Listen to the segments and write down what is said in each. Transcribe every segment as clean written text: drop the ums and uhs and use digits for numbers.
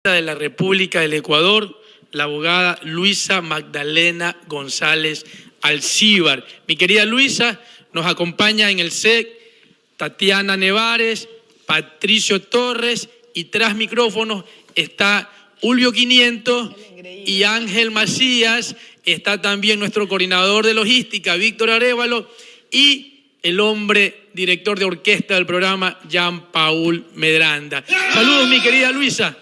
de la República del Ecuador, la abogada Luisa Magdalena González Alcíbar. Mi querida Luisa, nos acompaña en el set Tatiana Nevares, Patricio Torres, y tras micrófonos está Julio 500 y Ángel Macías. Está también nuestro coordinador de logística, Víctor Arévalo, y el hombre director de orquesta del programa, Jean-Paul Medranda. Saludos, mi querida Luisa.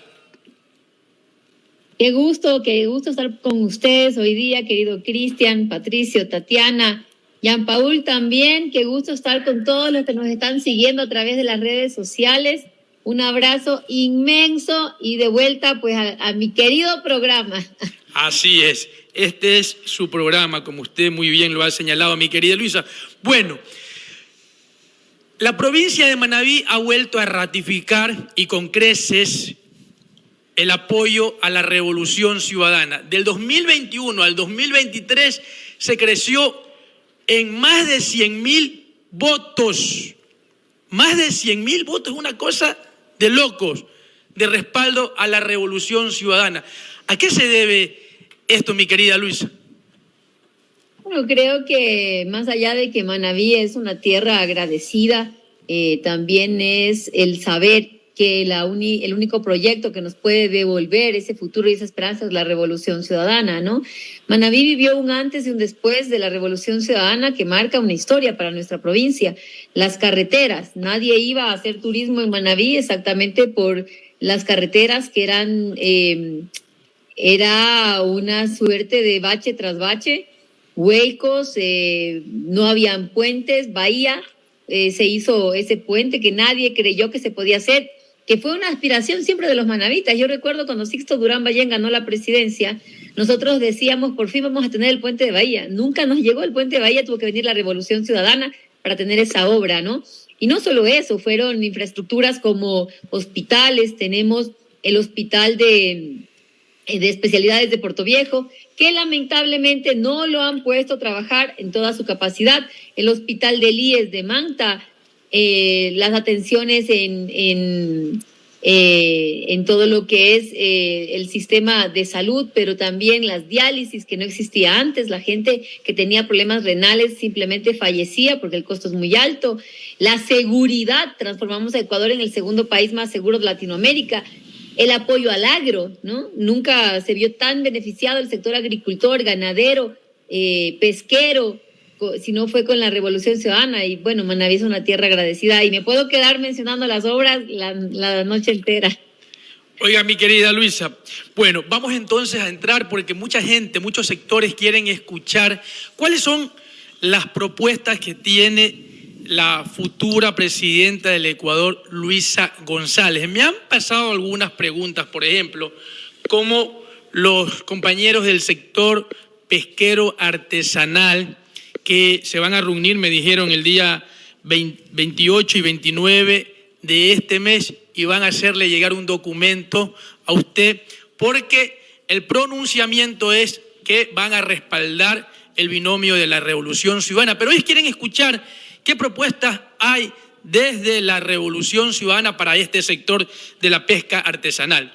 Qué gusto estar con ustedes hoy día, querido Cristian, Patricio, Tatiana, Jean-Paul también. Qué gusto estar con todos los que nos están siguiendo a través de las redes sociales. Un abrazo inmenso y de vuelta pues a mi querido programa. Así es, este es su programa, como usted muy bien lo ha señalado, mi querida Luisa. Bueno, la provincia de Manabí ha vuelto a ratificar y con creces el apoyo a la Revolución Ciudadana. Del 2021 al 2023 se creció en más de 100.000 votos. Más de 100.000 votos, es una cosa de locos, de respaldo a la Revolución Ciudadana. ¿A qué se debe esto, mi querida Luisa? Bueno, creo que más allá de que Manabí es una tierra agradecida, también es el saber que el único proyecto que nos puede devolver ese futuro y esa esperanza es la Revolución Ciudadana, ¿no? Manabí vivió un antes y un después de la Revolución Ciudadana que marca una historia para nuestra provincia. Las carreteras, nadie iba a hacer turismo en Manabí exactamente por las carreteras que era una suerte de bache tras bache, huecos, no habían puentes, bahía, se hizo ese puente que nadie creyó que se podía hacer, que fue una aspiración siempre de los manavitas. Yo recuerdo cuando Sixto Durán Ballén ganó la presidencia, nosotros decíamos, por fin vamos a tener el puente de Bahía. Nunca nos llegó el puente de Bahía, tuvo que venir la Revolución Ciudadana para tener esa obra, ¿no? Y no solo eso, fueron infraestructuras como hospitales, tenemos el hospital de especialidades de Puerto Viejo, que lamentablemente no lo han puesto a trabajar en toda su capacidad. El hospital del IES de Manta, las atenciones en todo lo que es el sistema de salud, pero también las diálisis que no existía antes. La gente que tenía problemas renales simplemente fallecía porque el costo es muy alto. La seguridad, transformamos a Ecuador en el segundo país más seguro de Latinoamérica. El apoyo al agro, ¿no? Nunca se vio tan beneficiado el sector agricultor, ganadero, pesquero, si no fue con la Revolución Ciudadana. Y bueno, Manabí es una tierra agradecida y me puedo quedar mencionando las obras la noche entera. Oiga, mi querida Luisa, bueno, vamos entonces a entrar porque mucha gente, muchos sectores quieren escuchar cuáles son las propuestas que tiene la futura presidenta del Ecuador, Luisa González. Me han pasado algunas preguntas, por ejemplo, cómo los compañeros del sector pesquero artesanal que se van a reunir, me dijeron, el día 28 y 29 de este mes y van a hacerle llegar un documento a usted porque el pronunciamiento es que van a respaldar el binomio de la Revolución Ciudadana. Pero ellos quieren escuchar qué propuestas hay desde la Revolución Ciudadana para este sector de la pesca artesanal.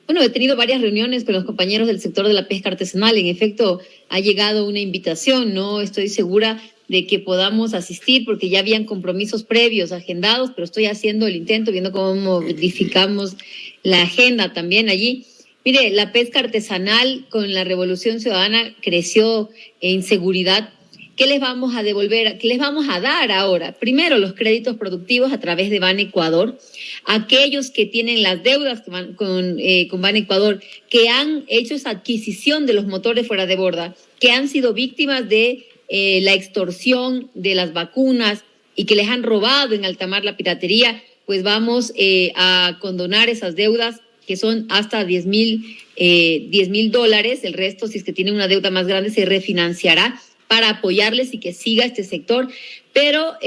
Bueno, he tenido varias reuniones con los compañeros del sector de la pesca artesanal. En efecto, ha llegado una invitación, ¿no? Estoy segura de que podamos asistir porque ya habían compromisos previos agendados, pero estoy haciendo el intento, viendo cómo modificamos la agenda también allí. Mire, la pesca artesanal con la Revolución Ciudadana creció en seguridad. ¿Qué les vamos a devolver? ¿Qué les vamos a dar ahora? Primero, los créditos productivos a través de Ban Ecuador. Aquellos que tienen las deudas con Ban Ecuador, que han hecho esa adquisición de los motores fuera de borda, que han sido víctimas de la extorsión de las vacunas y que les han robado en alta mar la piratería, pues vamos a condonar esas deudas que son hasta $10,000. El resto, si es que tienen una deuda más grande, se refinanciará para apoyarles y que siga este sector. Pero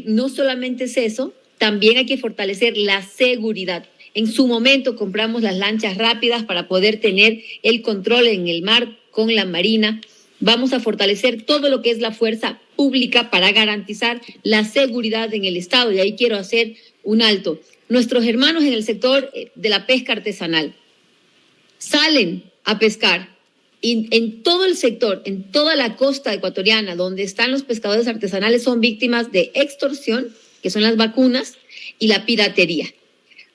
no solamente es eso, también hay que fortalecer la seguridad. En su momento compramos las lanchas rápidas para poder tener el control en el mar con la Marina. Vamos a fortalecer todo lo que es la fuerza pública para garantizar la seguridad en el Estado. Y ahí quiero hacer un alto. Nuestros hermanos en el sector de la pesca artesanal salen a pescar y en todo el sector, en toda la costa ecuatoriana, donde están los pescadores artesanales, son víctimas de extorsión, que son las vacunas, y la piratería.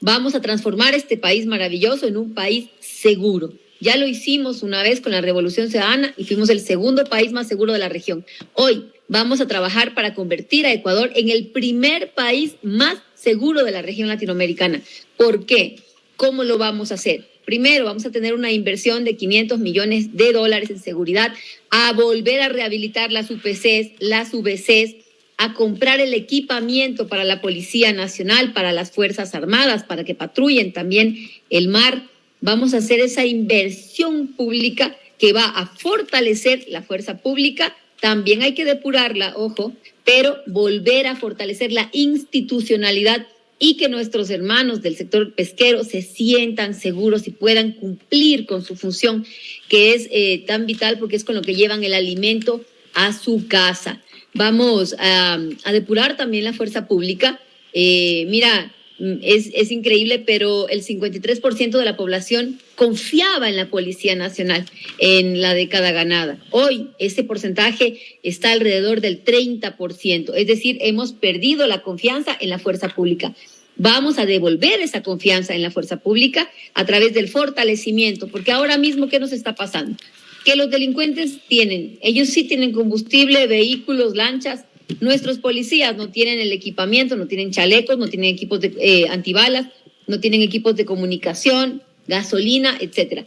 Vamos a transformar este país maravilloso en un país seguro. Ya lo hicimos una vez con la Revolución Ciudadana y fuimos el segundo país más seguro de la región. Hoy vamos a trabajar para convertir a Ecuador en el primer país más seguro de la región latinoamericana. ¿Por qué? ¿Cómo lo vamos a hacer? Primero, vamos a tener una inversión de $500 millones en seguridad, a volver a rehabilitar las UPCs, las UBCs, a comprar el equipamiento para la Policía Nacional, para las Fuerzas Armadas, para que patrullen también el mar. Vamos a hacer esa inversión pública que va a fortalecer la fuerza pública. También hay que depurarla, ojo, pero volver a fortalecer la institucionalidad y que nuestros hermanos del sector pesquero se sientan seguros y puedan cumplir con su función, que es tan vital porque es con lo que llevan el alimento a su casa. Vamos a depurar también la fuerza pública. Es increíble, pero el 53% de la población confiaba en la Policía Nacional en la década ganada. Hoy ese porcentaje está alrededor del 30%, es decir, hemos perdido la confianza en la fuerza pública. Vamos a devolver esa confianza en la fuerza pública a través del fortalecimiento, porque ahora mismo, ¿qué nos está pasando? Que los delincuentes ellos sí tienen combustible, vehículos, lanchas. Nuestros policías no tienen el equipamiento, no tienen chalecos, no tienen equipos de antibalas, no tienen equipos de comunicación, gasolina, etcétera.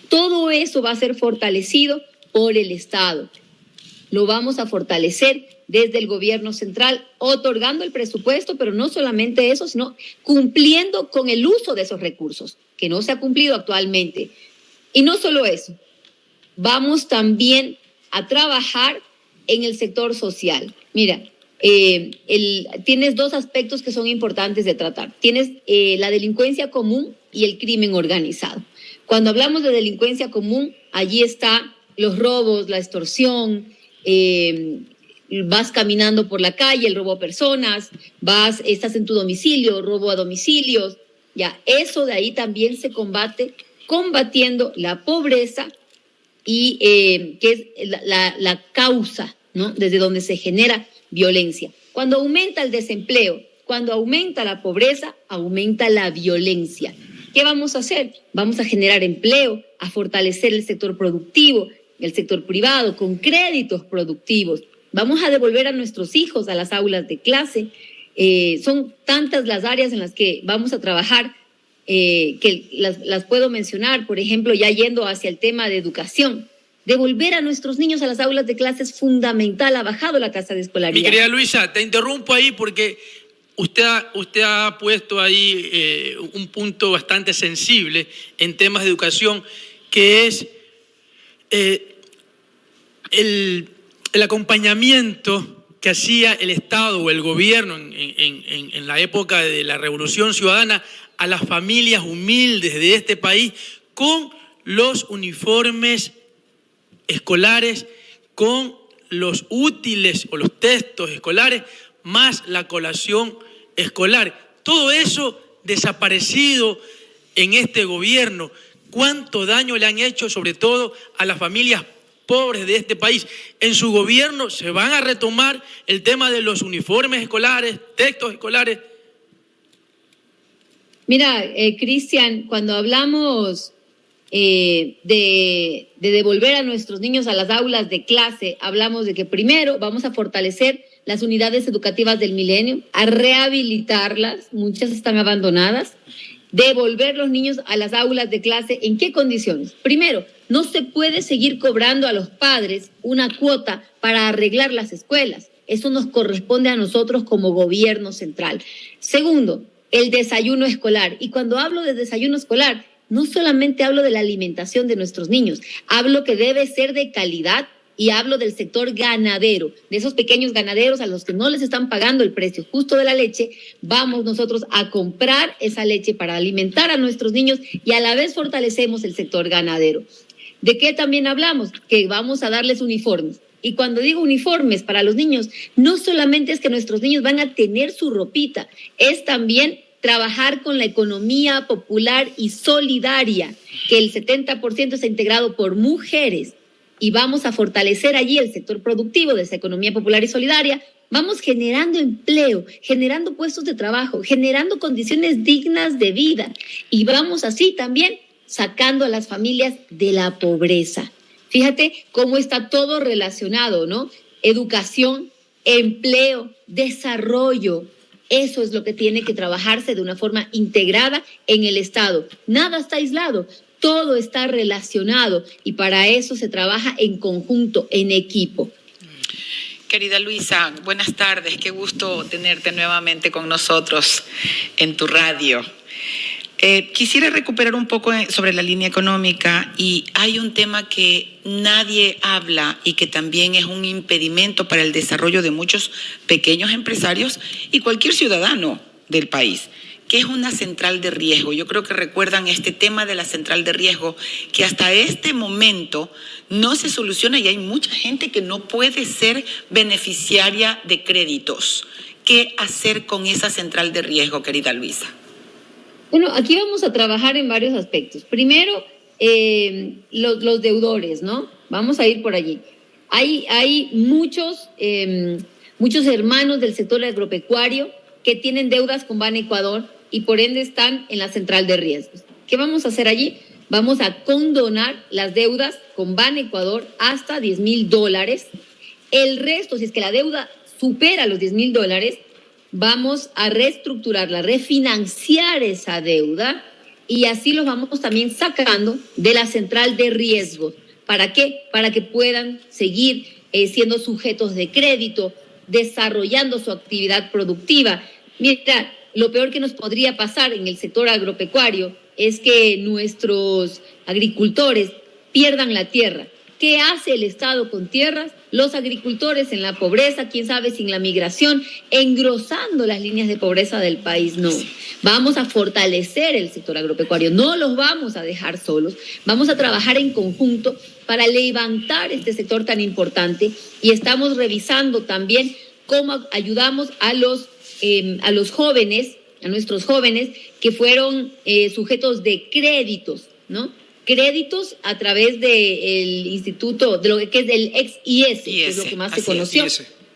Todo eso va a ser fortalecido por el Estado. Lo vamos a fortalecer desde el gobierno central, otorgando el presupuesto, pero no solamente eso, sino cumpliendo con el uso de esos recursos, que no se ha cumplido actualmente. Y no solo eso, vamos también a trabajar en el sector social. Mira, tienes dos aspectos que son importantes de tratar. Tienes la delincuencia común y el crimen organizado. Cuando hablamos de delincuencia común, allí está los robos, la extorsión, vas caminando por la calle, el robo a personas, estás en tu domicilio, robo a domicilios. Ya, eso de ahí también se combate combatiendo la pobreza y que es la causa, ¿no?, desde donde se genera violencia. Cuando aumenta el desempleo, cuando aumenta la pobreza, aumenta la violencia. ¿Qué vamos a hacer? Vamos a generar empleo, a fortalecer el sector productivo, el sector privado, con créditos productivos. Vamos a devolver a nuestros hijos a las aulas de clase. Son tantas las áreas en las que vamos a trabajar que las puedo mencionar. Por ejemplo, ya yendo hacia el tema de educación. Devolver a nuestros niños a las aulas de clase es fundamental. Ha bajado la tasa de escolaridad. Mi querida Luisa, te interrumpo ahí porque usted ha puesto ahí un punto bastante sensible en temas de educación, que es el acompañamiento que hacía el Estado o el gobierno en la época de la Revolución Ciudadana a las familias humildes de este país con los uniformes escolares, con los útiles o los textos escolares, más la colación escolar. Todo eso desaparecido en este gobierno. ¿Cuánto daño le han hecho, sobre todo a las familias pobres de este país? En su gobierno se van a retomar el tema de los uniformes escolares, textos escolares. Mira, Cristian, cuando hablamos de devolver a nuestros niños a las aulas de clase, hablamos de que primero vamos a fortalecer las unidades educativas del milenio, a rehabilitarlas, muchas están abandonadas, devolver los niños a las aulas de clase. ¿En qué condiciones? Primero, no se puede seguir cobrando a los padres una cuota para arreglar las escuelas. Eso nos corresponde a nosotros como gobierno central. Segundo, el desayuno escolar. Y cuando hablo de desayuno escolar, no solamente hablo de la alimentación de nuestros niños, hablo que debe ser de calidad y hablo del sector ganadero, de esos pequeños ganaderos a los que no les están pagando el precio justo de la leche. Vamos nosotros a comprar esa leche para alimentar a nuestros niños y a la vez fortalecemos el sector ganadero. ¿De qué también hablamos? Que vamos a darles uniformes. Y cuando digo uniformes para los niños, no solamente es que nuestros niños van a tener su ropita, es también trabajar con la economía popular y solidaria, que el 70% está integrado por mujeres, y vamos a fortalecer allí el sector productivo de esa economía popular y solidaria. Vamos generando empleo, generando puestos de trabajo, generando condiciones dignas de vida, y vamos así también sacando a las familias de la pobreza. Fíjate cómo está todo relacionado, ¿no? Educación, empleo, desarrollo. Eso es lo que tiene que trabajarse de una forma integrada en el Estado. Nada está aislado, todo está relacionado, y para eso se trabaja en conjunto, en equipo. Querida Luisa, buenas tardes. Qué gusto tenerte nuevamente con nosotros en tu radio. Quisiera recuperar un poco sobre la línea económica, y hay un tema que nadie habla y que también es un impedimento para el desarrollo de muchos pequeños empresarios y cualquier ciudadano del país, que es una central de riesgo. Yo creo que recuerdan este tema de la central de riesgo, que hasta este momento no se soluciona y hay mucha gente que no puede ser beneficiaria de créditos. ¿Qué hacer con esa central de riesgo, querida Luisa? Bueno, aquí vamos a trabajar en varios aspectos. Primero, los deudores, ¿no? Vamos a ir por allí. Hay muchos hermanos del sector agropecuario que tienen deudas con Banecuador y por ende están en la central de riesgos. ¿Qué vamos a hacer allí? Vamos a condonar las deudas con Banecuador hasta $10,000. El resto, si es que la deuda supera los $10,000, vamos a reestructurarla, refinanciar esa deuda, y así los vamos también sacando de la central de riesgo. ¿Para qué? Para que puedan seguir siendo sujetos de crédito, desarrollando su actividad productiva. Mira, lo peor que nos podría pasar en el sector agropecuario es que nuestros agricultores pierdan la tierra. ¿Qué hace el Estado con tierras? Los agricultores en la pobreza, quién sabe, sin la migración, engrosando las líneas de pobreza del país. No, vamos a fortalecer el sector agropecuario, no los vamos a dejar solos, vamos a trabajar en conjunto para levantar este sector tan importante, y estamos revisando también cómo ayudamos a los jóvenes, a nuestros jóvenes que fueron sujetos de créditos, ¿no? Créditos a través del instituto, de lo que es del ex-IES, que es lo que más se conoció.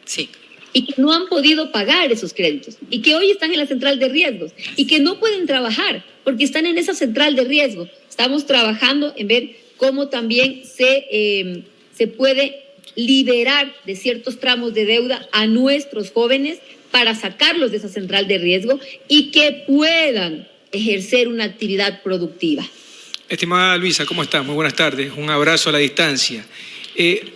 Sí. Y que no han podido pagar esos créditos, y que hoy están en la central de riesgos, y que no pueden trabajar porque están en esa central de riesgo. Estamos trabajando en ver cómo también se puede liberar de ciertos tramos de deuda a nuestros jóvenes para sacarlos de esa central de riesgo y que puedan ejercer una actividad productiva. Estimada Luisa, ¿cómo estás? Muy buenas tardes. Un abrazo a la distancia.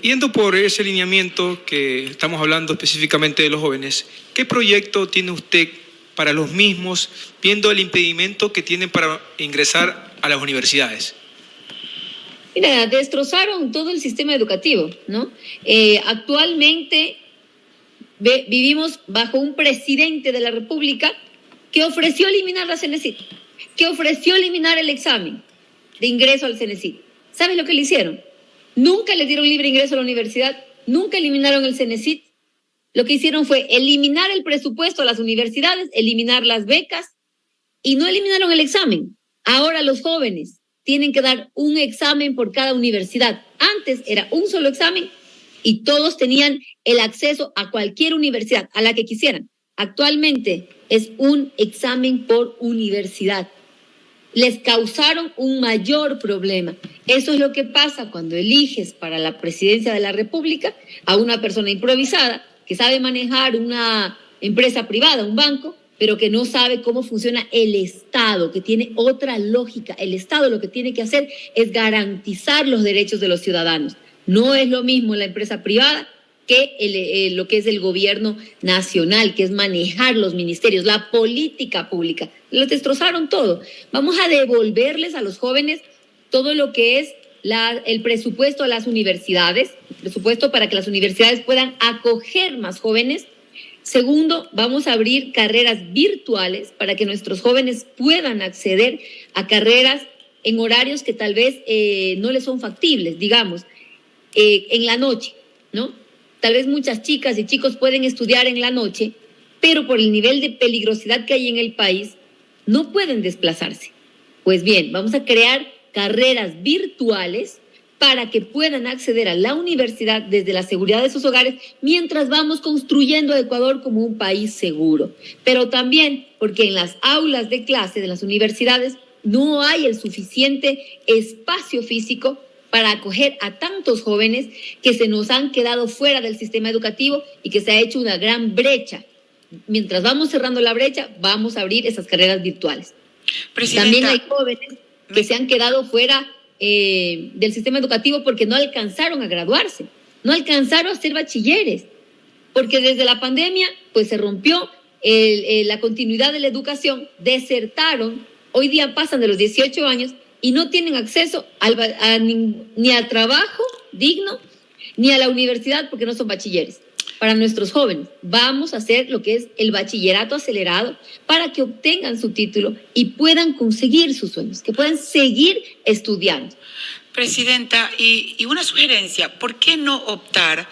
Yendo por ese lineamiento que estamos hablando específicamente de los jóvenes, ¿qué proyecto tiene usted para los mismos, viendo el impedimento que tienen para ingresar a las universidades? Mira, destrozaron todo el sistema educativo, ¿no? Actualmente vivimos bajo un presidente de la República que ofreció eliminar la CENESID, que ofreció eliminar el examen de ingreso al CENESID. ¿Sabes lo que le hicieron? Nunca le dieron libre ingreso a la universidad, nunca eliminaron el CENESID. Lo que hicieron fue eliminar el presupuesto a las universidades, eliminar las becas, y no eliminaron el examen. Ahora los jóvenes tienen que dar un examen por cada universidad. Antes era un solo examen y todos tenían el acceso a cualquier universidad, a la que quisieran. Actualmente es un examen por universidad. Les causaron un mayor problema. Eso es lo que pasa cuando eliges para la presidencia de la República a una persona improvisada que sabe manejar una empresa privada, un banco, pero que no sabe cómo funciona el Estado, que tiene otra lógica. El Estado lo que tiene que hacer es garantizar los derechos de los ciudadanos. No es lo mismo la empresa privada que lo que es el gobierno nacional, que es manejar los ministerios, la política pública. Lo destrozaron todo. Vamos a devolverles a los jóvenes todo lo que es el presupuesto a las universidades, el presupuesto para que las universidades puedan acoger más jóvenes. Segundo, vamos a abrir carreras virtuales para que nuestros jóvenes puedan acceder a carreras en horarios que tal vez no les son factibles, digamos, en la noche. ¿no? Tal vez muchas chicas y chicos pueden estudiar en la noche, pero por el nivel de peligrosidad que hay en el país, no pueden desplazarse. Pues bien, vamos a crear carreras virtuales para que puedan acceder a la universidad desde la seguridad de sus hogares mientras vamos construyendo a Ecuador como un país seguro. Pero también porque en las aulas de clase de las universidades no hay el suficiente espacio físico para acoger a tantos jóvenes que se nos han quedado fuera del sistema educativo y que se ha hecho una gran brecha. Mientras vamos cerrando la brecha, vamos a abrir esas carreras virtuales. Presidenta, también hay jóvenes que se han quedado fuera del sistema educativo porque no alcanzaron a graduarse, no alcanzaron a ser bachilleres, porque desde la pandemia pues se rompió la continuidad de la educación, desertaron, hoy día pasan de los 18 años y no tienen acceso ni a trabajo digno, ni a la universidad porque no son bachilleres. Para nuestros jóvenes, vamos a hacer lo que es el bachillerato acelerado para que obtengan su título y puedan conseguir sus sueños, que puedan seguir estudiando. Presidenta, y una sugerencia, ¿por qué no optar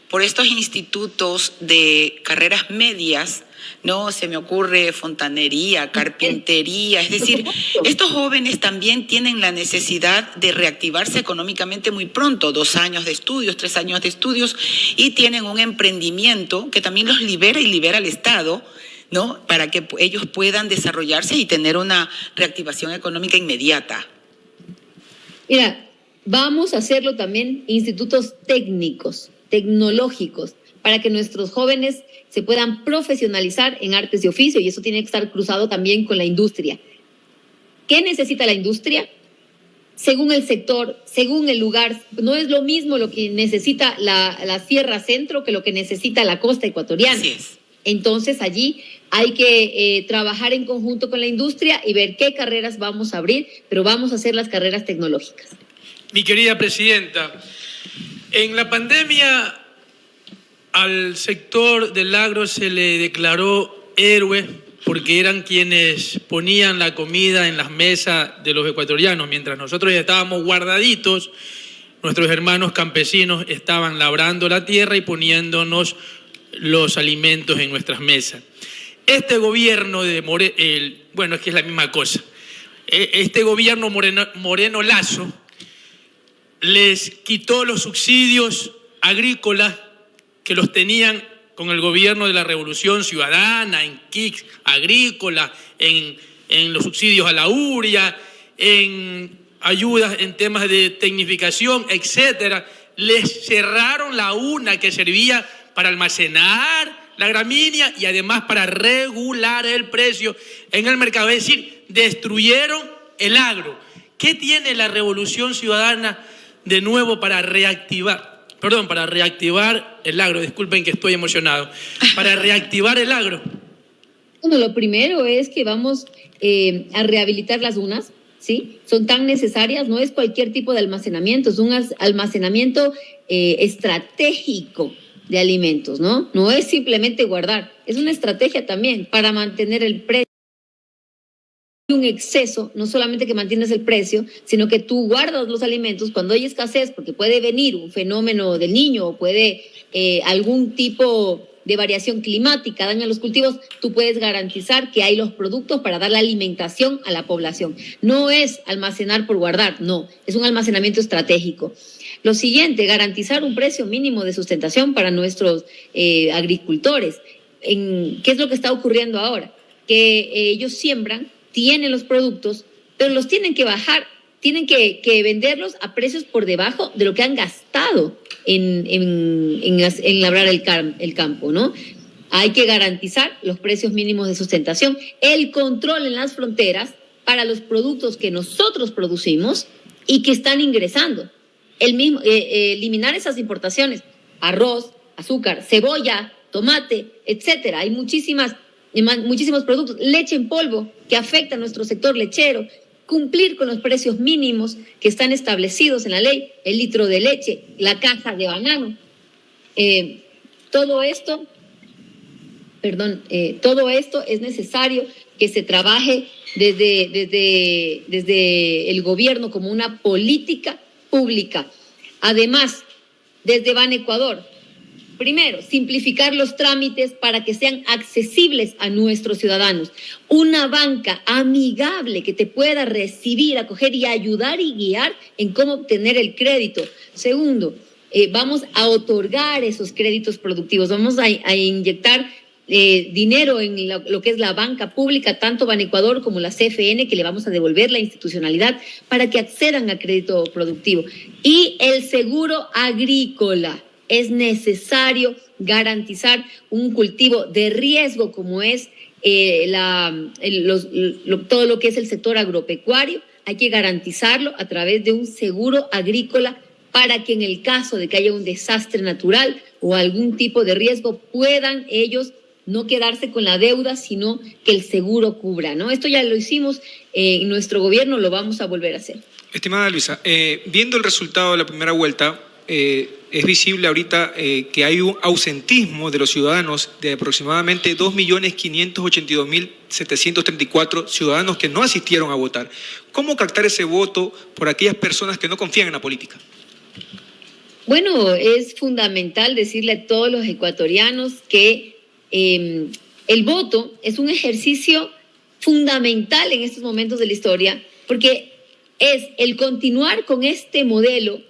por estos institutos de carreras medias? No, se me ocurre fontanería, carpintería, es decir, estos jóvenes también tienen la necesidad de reactivarse económicamente muy pronto, 2 años de estudios, 3 años de estudios, y tienen un emprendimiento que también los libera y libera al Estado, ¿no? Para que ellos puedan desarrollarse y tener una reactivación económica inmediata. Mira, vamos a hacerlo también institutos técnicos, tecnológicos, para que nuestros jóvenes se puedan profesionalizar en artes de oficio, y eso tiene que estar cruzado también con la industria. ¿Qué necesita la industria? Según el sector, según el lugar, no es lo mismo lo que necesita la Sierra Centro que lo que necesita la costa ecuatoriana. Así es. Entonces allí hay que trabajar en conjunto con la industria y ver qué carreras vamos a abrir, pero vamos a hacer las carreras tecnológicas. Mi querida presidenta, en la pandemia al sector del agro se le declaró héroe porque eran quienes ponían la comida en las mesas de los ecuatorianos. Mientras nosotros estábamos guardaditos, nuestros hermanos campesinos estaban labrando la tierra y poniéndonos los alimentos en nuestras mesas. Este gobierno de bueno, es que es la misma cosa. Este gobierno Moreno Lazo les quitó los subsidios agrícolas que los tenían con el gobierno de la Revolución Ciudadana, en KICS agrícola, en los subsidios a la uria, en ayudas en temas de tecnificación, etcétera. Les cerraron la UNA que servía para almacenar la gramínea y además para regular el precio en el mercado. Es decir, destruyeron el agro. ¿Qué tiene la Revolución Ciudadana de nuevo para reactivar el agro? Disculpen que estoy emocionado. Para reactivar el agro. Bueno, lo primero es que vamos a rehabilitar las dunas, ¿sí? Son tan necesarias, no es cualquier tipo de almacenamiento, es un almacenamiento estratégico de alimentos, ¿no? No es simplemente guardar, es una estrategia también para mantener el precio. Un exceso, no solamente que mantienes el precio, sino que tú guardas los alimentos cuando hay escasez, porque puede venir un fenómeno del Niño o puede algún tipo de variación climática daña los cultivos, tú puedes garantizar que hay los productos para dar la alimentación a la población. No es almacenar por guardar, no, es un almacenamiento estratégico. Lo siguiente, garantizar un precio mínimo de sustentación para nuestros agricultores. ¿Qué es lo que está ocurriendo ahora? Que ellos siembran, tienen los productos, pero los tienen que bajar, tienen que venderlos a precios por debajo de lo que han gastado en labrar el campo, ¿no? Hay que garantizar los precios mínimos de sustentación, el control en las fronteras para los productos que nosotros producimos y que están ingresando. Eliminar esas importaciones, arroz, azúcar, cebolla, tomate, etcétera. Hay muchísimos productos, leche en polvo que afecta a nuestro sector lechero, cumplir con los precios mínimos que están establecidos en la ley, el litro de leche, la caja de banano. Todo esto es necesario que se trabaje desde el gobierno como una política pública. Además, desde Ban Ecuador. Primero, simplificar los trámites para que sean accesibles a nuestros ciudadanos. Una banca amigable que te pueda recibir, acoger y ayudar y guiar en cómo obtener el crédito. Segundo, vamos a otorgar esos créditos productivos. Vamos a inyectar dinero en lo que es la banca pública, tanto Ban Ecuador como la CFN, que le vamos a devolver la institucionalidad para que accedan a crédito productivo. Y el seguro agrícola. Es necesario garantizar un cultivo de riesgo como es todo lo que es el sector agropecuario. Hay que garantizarlo a través de un seguro agrícola para que en el caso de que haya un desastre natural o algún tipo de riesgo puedan ellos no quedarse con la deuda, sino que el seguro cubra, ¿no? Esto ya lo hicimos en nuestro gobierno, lo vamos a volver a hacer. Estimada Luisa, viendo el resultado de la primera vuelta, es visible ahorita que hay un ausentismo de los ciudadanos de aproximadamente 2.582.734 ciudadanos que no asistieron a votar. ¿Cómo captar ese voto por aquellas personas que no confían en la política? Bueno, es fundamental decirle a todos los ecuatorianos que el voto es un ejercicio fundamental en estos momentos de la historia, porque es el continuar con este modelo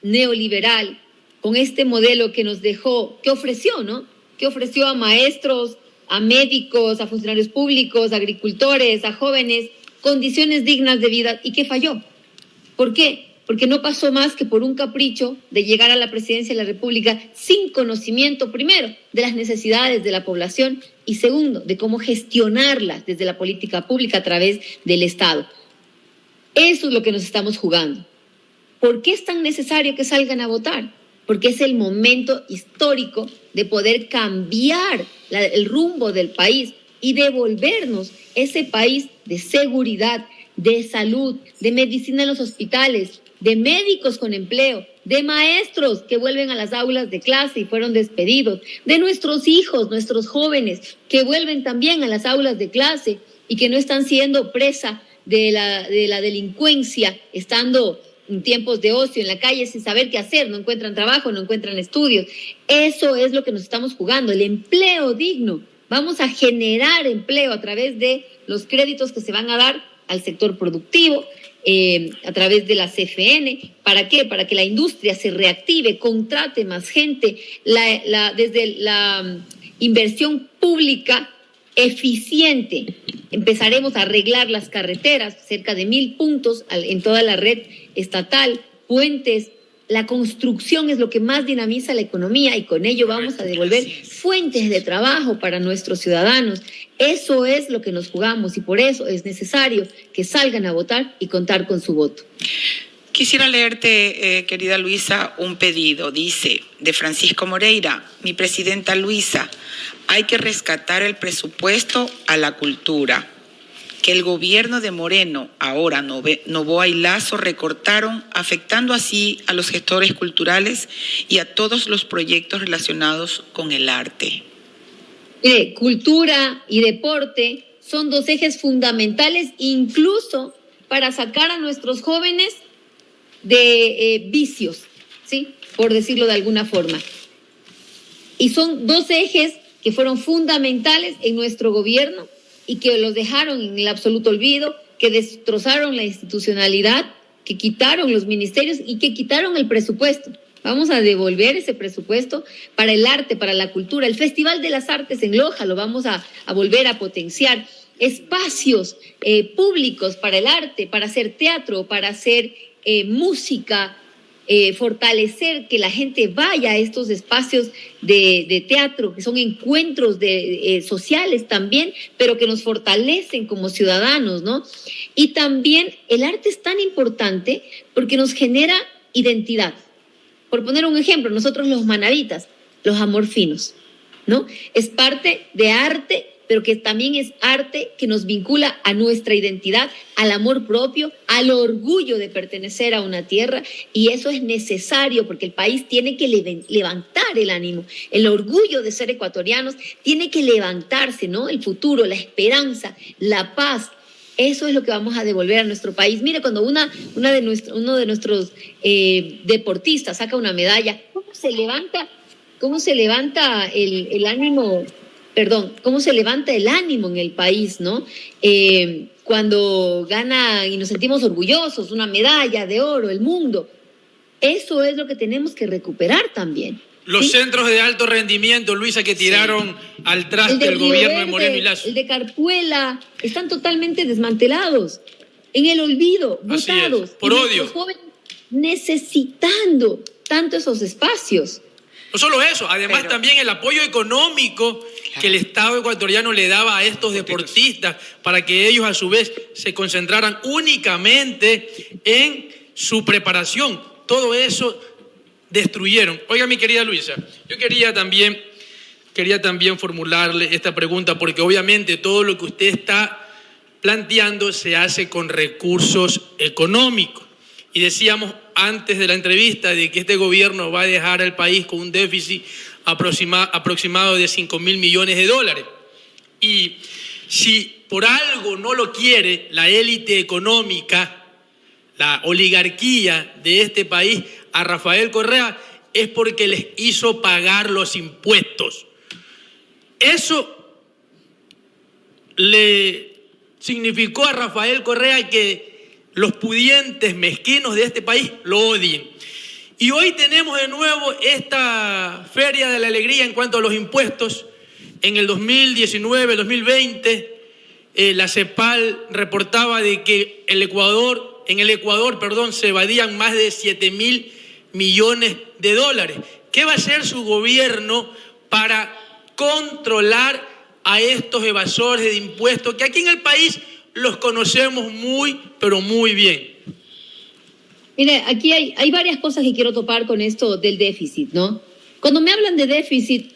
neoliberal, con este modelo que nos dejó, que ofreció, ¿no? Que ofreció a maestros, a médicos, a funcionarios públicos, a agricultores, a jóvenes, condiciones dignas de vida y que falló. ¿Por qué? Porque no pasó más que por un capricho de llegar a la presidencia de la República sin conocimiento, primero, de las necesidades de la población y segundo, de cómo gestionarlas desde la política pública a través del Estado. Eso es lo que nos estamos jugando. ¿Por qué es tan necesario que salgan a votar? Porque es el momento histórico de poder cambiar el rumbo del país y devolvernos ese país de seguridad, de salud, de medicina en los hospitales, de médicos con empleo, de maestros que vuelven a las aulas de clase y fueron despedidos, de nuestros hijos, nuestros jóvenes que vuelven también a las aulas de clase y que no están siendo presa de la delincuencia, estando en tiempos de ocio en la calle sin saber qué hacer, no encuentran trabajo, no encuentran estudios. Eso es lo que nos estamos jugando, el empleo digno. Vamos a generar empleo a través de los créditos que se van a dar al sector productivo, a través de la CFN. ¿Para qué? Para que la industria se reactive, contrate más gente, desde la inversión pública eficiente. Empezaremos a arreglar las carreteras, cerca de 1,000 puntos en toda la red estatal, puentes. La construcción es lo que más dinamiza la economía y con ello vamos a devolver fuentes de trabajo para nuestros ciudadanos. Eso es lo que nos jugamos y por eso es necesario que salgan a votar y contar con su voto. Quisiera leerte, querida Luisa, un pedido. Dice, de Francisco Moreira: mi presidenta Luisa, hay que rescatar el presupuesto a la cultura, que el gobierno de Moreno, ahora Noboa y Lasso, recortaron, afectando así a los gestores culturales y a todos los proyectos relacionados con el arte. Mire, cultura y deporte son dos ejes fundamentales, incluso para sacar a nuestros jóvenes de vicios, ¿sí? Por decirlo de alguna forma. Y son dos ejes que fueron fundamentales en nuestro gobierno y que los dejaron en el absoluto olvido, que destrozaron la institucionalidad, que quitaron los ministerios y que quitaron el presupuesto. Vamos a devolver ese presupuesto para el arte, para la cultura. El Festival de las Artes en Loja lo vamos a volver a potenciar. Espacios públicos para el arte, para hacer teatro, para hacer música, fortalecer que la gente vaya a estos espacios de teatro, que son encuentros sociales también, pero que nos fortalecen como ciudadanos, ¿no? Y también el arte es tan importante porque nos genera identidad. Por poner un ejemplo, nosotros los manavitas, los amorfinos, ¿no? Es parte de arte, pero que también es arte que nos vincula a nuestra identidad, al amor propio, al orgullo de pertenecer a una tierra, y eso es necesario porque el país tiene que levantar el ánimo, el orgullo de ser ecuatorianos tiene que levantarse, ¿no? El futuro, la esperanza, la paz. Eso es lo que vamos a devolver a nuestro país. Mire, cuando uno de nuestros deportistas saca una medalla, cómo se levanta el ánimo, cómo se levanta el ánimo en el país, ¿no? Cuando gana y nos sentimos orgullosos, una medalla de oro, el mundo. Eso es lo que tenemos que recuperar también. Los ¿sí? centros de alto rendimiento, Luisa, que tiraron al traste el gobierno de Moreno y Lasso. El de Carpuela, están totalmente desmantelados, en el olvido, botados. Por y odio. Los jóvenes necesitando tanto esos espacios. No solo eso, además Pero, también el apoyo económico que el Estado ecuatoriano le daba a estos deportistas para que ellos a su vez se concentraran únicamente en su preparación. Todo eso destruyeron. Oiga, mi querida Luisa, yo quería también formularle esta pregunta porque obviamente todo lo que usted está planteando se hace con recursos económicos. Y decíamos antes de la entrevista de que este gobierno va a dejar al país con un déficit aproximado de 5.000 millones de dólares. Y si por algo no lo quiere la élite económica, la oligarquía de este país, a Rafael Correa, es porque les hizo pagar los impuestos. Eso le significó a Rafael Correa que los pudientes mezquinos de este país lo odien. Y hoy tenemos de nuevo esta feria de la alegría en cuanto a los impuestos. En el 2019-2020, la CEPAL reportaba de que en el Ecuador, se evadían más de 7.000 millones de dólares. ¿Qué va a hacer su gobierno para controlar a estos evasores de impuestos que aquí en el país los conocemos muy, pero muy bien? Mire, aquí hay varias cosas que quiero topar con esto del déficit, ¿no? Cuando me hablan de déficit,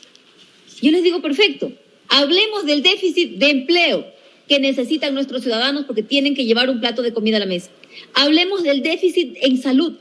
yo les digo, perfecto, hablemos del déficit de empleo que necesitan nuestros ciudadanos porque tienen que llevar un plato de comida a la mesa. Hablemos del déficit en salud,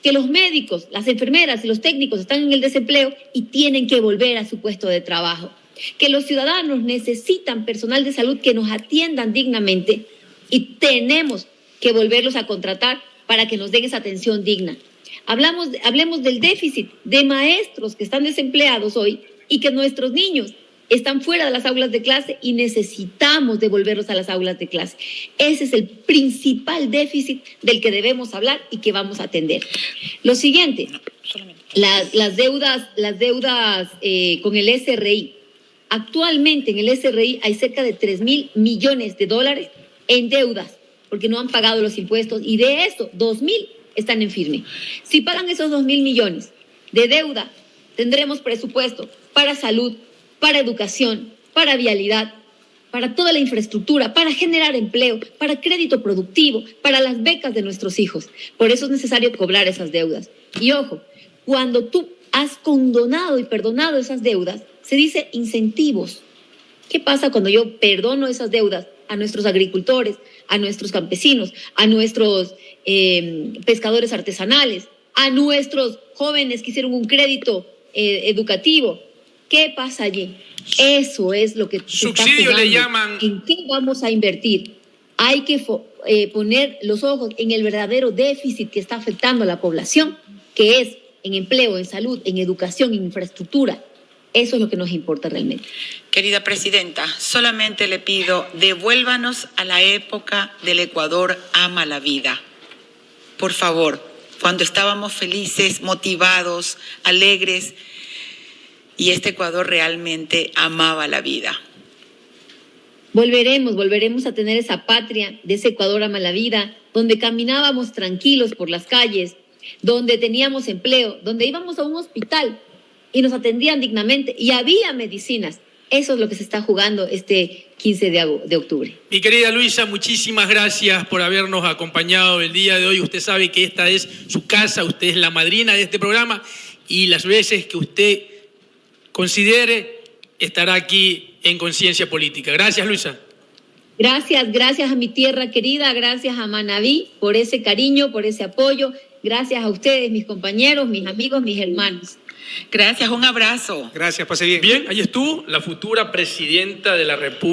que los médicos, las enfermeras y los técnicos están en el desempleo y tienen que volver a su puesto de trabajo. Que los ciudadanos necesitan personal de salud que nos atiendan dignamente y tenemos que volverlos a contratar para que nos den esa atención digna. Hablemos del déficit de maestros que están desempleados hoy y que nuestros niños están fuera de las aulas de clase y necesitamos devolverlos a las aulas de clase. Ese es el principal déficit del que debemos hablar y que vamos a atender. Lo siguiente, las deudas con el SRI. Actualmente en el SRI hay cerca de 3.000 millones de dólares en deudas porque no han pagado los impuestos y de eso 2.000 están en firme. Si pagan esos 2.000 millones de deuda, tendremos presupuesto para salud, para educación, para vialidad, para toda la infraestructura, para generar empleo, para crédito productivo, para las becas de nuestros hijos. Por eso es necesario cobrar esas deudas. Y ojo, cuando tú has condonado y perdonado esas deudas, se dice incentivos. ¿Qué pasa cuando yo perdono esas deudas a nuestros agricultores, a nuestros campesinos, a nuestros pescadores artesanales, a nuestros jóvenes que hicieron un crédito educativo? ¿Qué pasa allí? Eso es lo que se está jugando. Le llaman. ¿En qué vamos a invertir? Hay que poner los ojos en el verdadero déficit que está afectando a la población, que es en empleo, en salud, en educación, en infraestructura. Eso es lo que nos importa realmente. Querida presidenta, solamente le pido, devuélvanos a la época del Ecuador ama la vida. Por favor, cuando estábamos felices, motivados, alegres, y este Ecuador realmente amaba la vida. Volveremos a tener esa patria de ese Ecuador ama la vida, donde caminábamos tranquilos por las calles, donde teníamos empleo, donde íbamos a un hospital y nos atendían dignamente y había medicinas. Eso es lo que se está jugando este 15 de octubre. Mi querida Luisa, muchísimas gracias por habernos acompañado el día de hoy. Usted sabe que esta es su casa, usted es la madrina de este programa y las veces que usted considere estará aquí en Conciencia Política. Gracias, Luisa. Gracias a mi tierra querida, gracias a Manabí por ese cariño, por ese apoyo. Gracias a ustedes, mis compañeros, mis amigos, mis hermanos. Gracias, un abrazo. Gracias, pase bien. Bien, ahí estuvo la futura presidenta de la República.